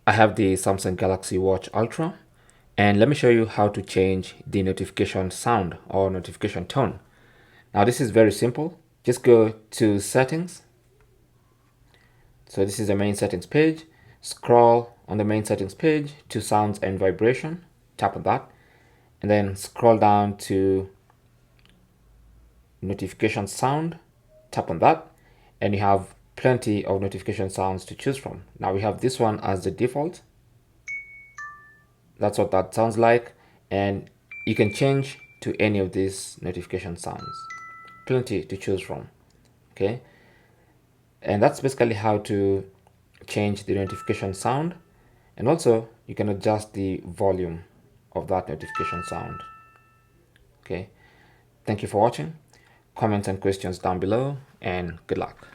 I have the Samsung Galaxy Watch Ultra, and let me show you how to change the notification sound or notification tone. Now this is very simple. Just go to settings. So this is the main settings page. Scroll on the main settings page to sounds and vibration. Tap on that, and then scroll down to notification sound. Tap on that, and you have plenty of notification sounds to choose from. Now we have this one as the default. That's what that sounds like, and you can change to any of these notification sounds. Plenty to choose from. Okay, and that's basically how to change the notification sound, and also you can adjust the volume of that notification sound. Okay, thank you for watching. Comments and questions down below, and good luck.